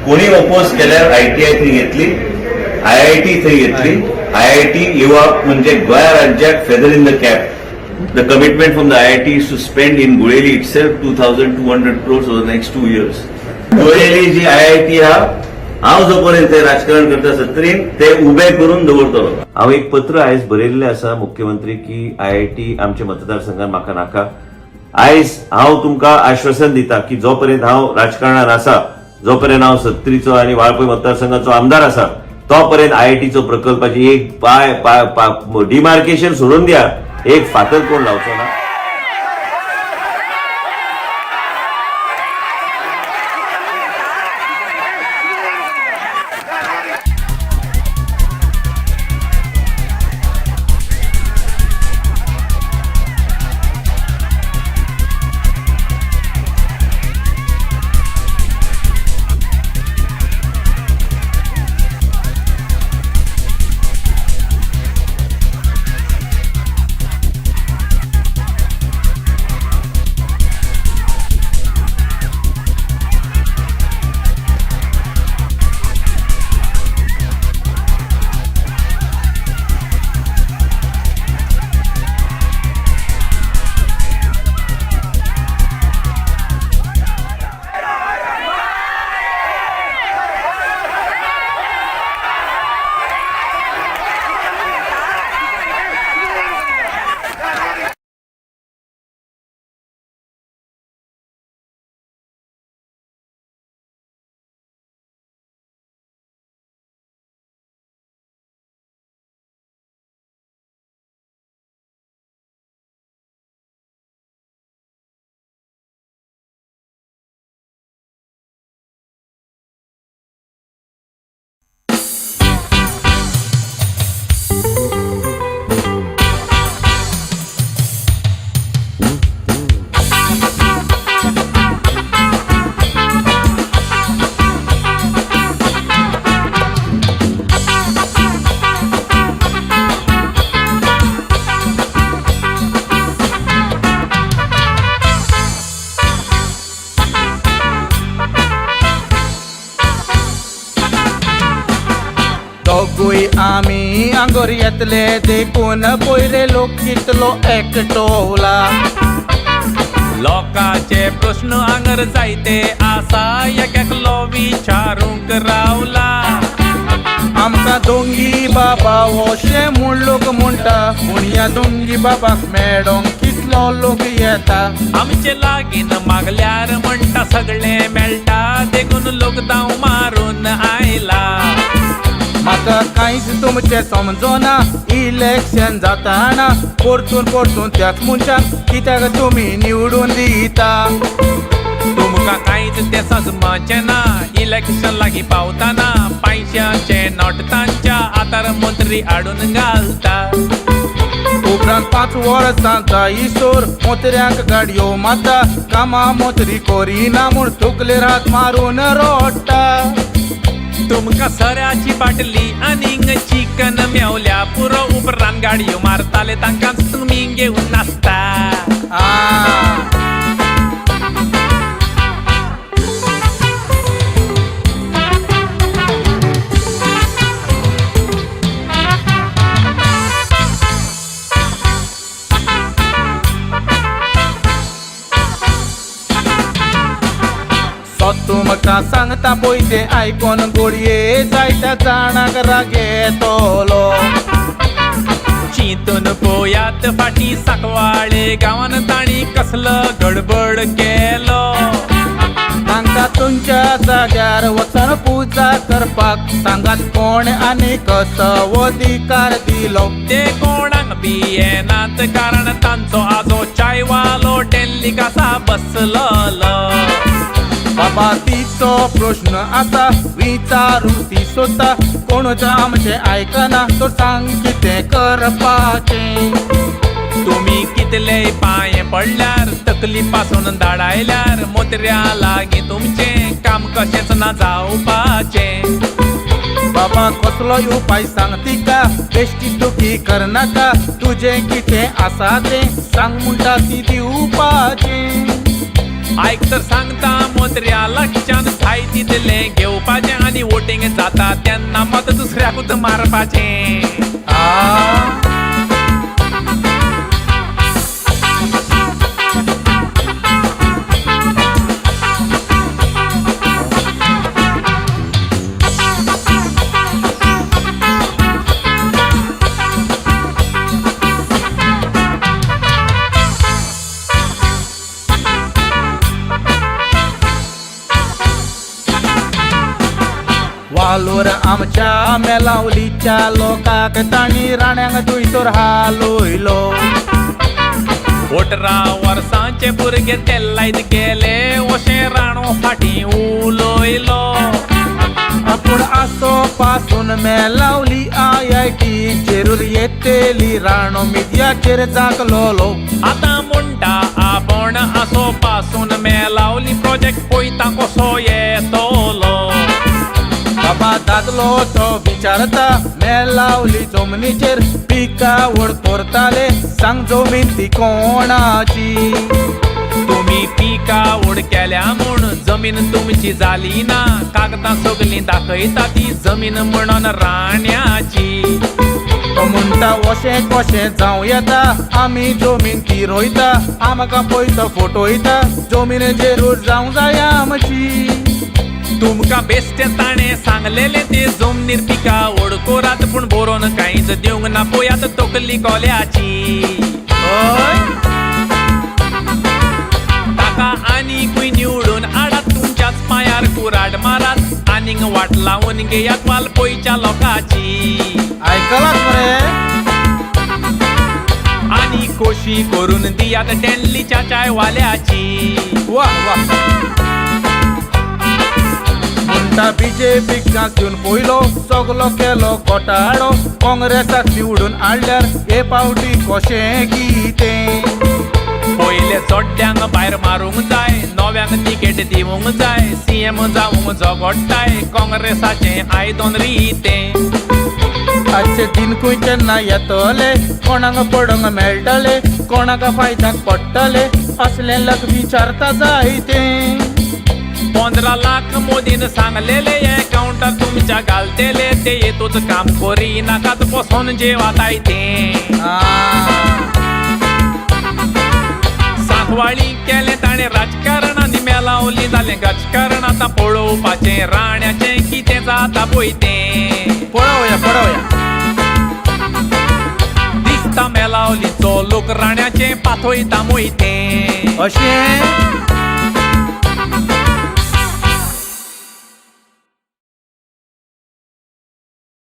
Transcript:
कोणी अपोज केल्यार ITI थंय घेतली, IIT थंय घेतली. IIT युवा म्हणजे गोंय राज्याक feather in the cap. The commitment from the IIT is to spend in Guelli itself 2,200 crores over the next 2 years. Guelli G IIT हा हांव जोपर्यंत राजकारण करता सत्तरीन ते उबे करून दवरतलो. हांव एक पत्र आयज बरयल्लें आसा मुख्यमंत्री की IIT आमच्या मतदारसंघात म्हाका नाका. आयज हांव तुमकां आश्वासन दिता की जो पर्यंत हांव राजकारणात आसा, जो पर्यंत हांव सत्तरीचो आनी वाळपय मतदारसंघाचो आमदार आसा, तो पर्यंत IITचो प्रकल्पाची एक डिमार्केशन सोडून दिया, एक फातर कोण लावचो ना. दोगूय आमी आंगोर येतले देखून पयरे लोक कितलो एकटोला. लोकांचे प्रश्न आंगर जायते आसा, एक एकलो विचारूंक रावला. आमकां दोंगी बाबा अशें म्हूण लोक म्हणटा, पूण ह्या दोंगी बाबाक मेळोंक कितलो लोक येता. आमचे लागीं मागल्यार म्हणटा सगळे मेळटा, देखून लोक दाव मारून आयला. म्हाका कांयच तुमचें समजना, इलेक्शन जाताना परतून परतून त्याच मनशाक कित्याक तुमी निवडून दिता. तुमकां कांयच तें सजमाचें ना, इलेक्शन लागीं पावतना पैशांचे नोट तांच्या आतार मंत्री हाडून घालता. उपरांत 5 वर्सां जायसर मोतऱ्यांक गाडयो मारता, कामां मोतरी करिना म्हूण तकलेर हात मारून रोडटा. तुमकां सऱ्याची बाटली आनीक चिकन मेवल्या पुरो, उपरांत गाडयो मारताले तांकां तुमी घेवन नाचता. तुमकां सांगता पळय तें आयकोन गोडये जायत्या जाणांक राग येतलो. चिंतून पळयात फाटीं सांकवाळे गांवांत तांणी कसलो गडबड केलो. तांकां तुमच्या जाग्यार वचून पुजा करपाक सांगात कोण आनी कसो अधिकार दिलो. ते कोणाक बी येनात, कारण तांचो आजो चायवालो डेल्ली कसा बसलोलो. बाबा तिचो प्रश्न आसा विचारूंक ती सोदता, कोणूच आमचें आयकना, तो सांग कितें करपाचें. तुमी कितलेय पांये पडल्यार, तकली पासून धाडायल्यार, मोतऱ्या लागीं तुमचें काम कशेंच ना जावपाचें. बाबा कसलोय उपाय सांग तिका, बेश्टी दुखी करनाका, तुजें कितें आसा तें सांग म्हणटा ती दिवपाचें. ऐक तर सांगता मोत्र्या लक्षात थाय तिथले घेवपाचे आणि वोटिंग जाता त्यांना मत दुसऱ्याकूच मारपाचे वालोर आमच्या मेलावलीच्या लोकाक ताणी राण्यांक तुयतोर हालोयलो वोटरा वर्सांचे भुरगे तेल्लायत गेले अशे राणो फाटी उलोयलो पूण आसो पासून मेलावली IIT चेरूर येतेली राणो मिडियाचेर जाकलोलो आता म्हणटा आपण आसो पासून मेलावली प्रोजेक्ट पळयता कसो येतलो बाबा दादलो तो विचारता मेलावली जमनीचेर पिकावळ करताले सांग जमीन ती कोणाची तुम्ही पिकावड केल्या म्हूण जमीन तुमची जाली ना कागदां सगळीं दाखयता ती जमीन म्हणून राण्याची तो म्हणटा अशें कशें जावं येता आमी जमीन ती रोयता आमकां पळयता फोटोयता जमीनेचेरूच जावं जाय आमची तुमकां बेश्टे ताणे सांगलेले ते जमनीर पिकावड करात पूण बरोवन कांयच दिवंक ना पळयात तकली कोल्याची ताका आनीकूय निवडून हाडात तुमच्याच पांयार कुराड मारात आनीक वाट लावून घेयात वालपयच्या लोकांची आयकलात मरे आनी कोशी करून दियात डेल्लीच्या चायवाल्याची वा वा म्हणटा BJPक घास घेवन पयलो सगलो केलो घोटाळो काँग्रेसाक निवडून हाडल्यार हे पावटी कशें कितें पयले चोड्ड्यांक भायर मारूंक जाय नव्यांक तिकेट दिवंक जाय CM जावंक झगडटाय काँग्रेसाचें आयदोन रितें आजचे दिनकूय केन्ना येतले कोणाक पडोंक मेळटले कोणाक फायद्याक पडटले असलें लक विचारता जायते 15 लाख मोदीन सांगलेले अकाउंटात तुमच्या घालतेले ते येतूच काम करी नाकात बसून जेवाताय ते सांखवाळी केले ताणे राजकारण आनी मेलावली जालें गजकारण आतां पळोवपाचें राण्याचें कितें जाता पळय तें पळोवया दिसता मेलावलीचो लोक राण्याचें पाथोयता मोय तें अशें